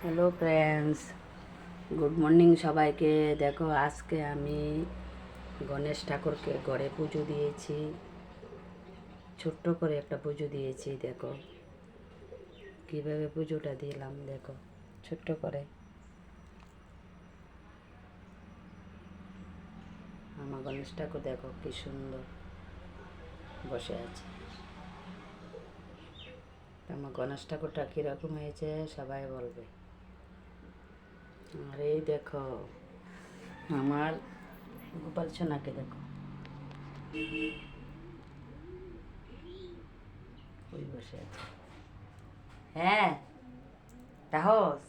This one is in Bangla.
হ্যালো ফ্রেন্ডস, গুড মর্নিং সবাইকে। দেখো, আজকে আমি গণেশ ঠাকুরকে ঘরে পুজো দিয়েছি। ছোট্ট করে একটা পুজো দিয়েছি। দেখো কীভাবে পুজোটা দিলাম, দেখো ছোট্ট করে। আমার গণেশ ঠাকুর দেখো কি সুন্দর বসে আছে। আমার গণেশ ঠাকুরটা কীরকম হয়েছে সবাই বলবে। আর এই দেখো আমার গোপাল সোনাকে দেখো, ওই বসে আছে। হ্যাঁ, তাহস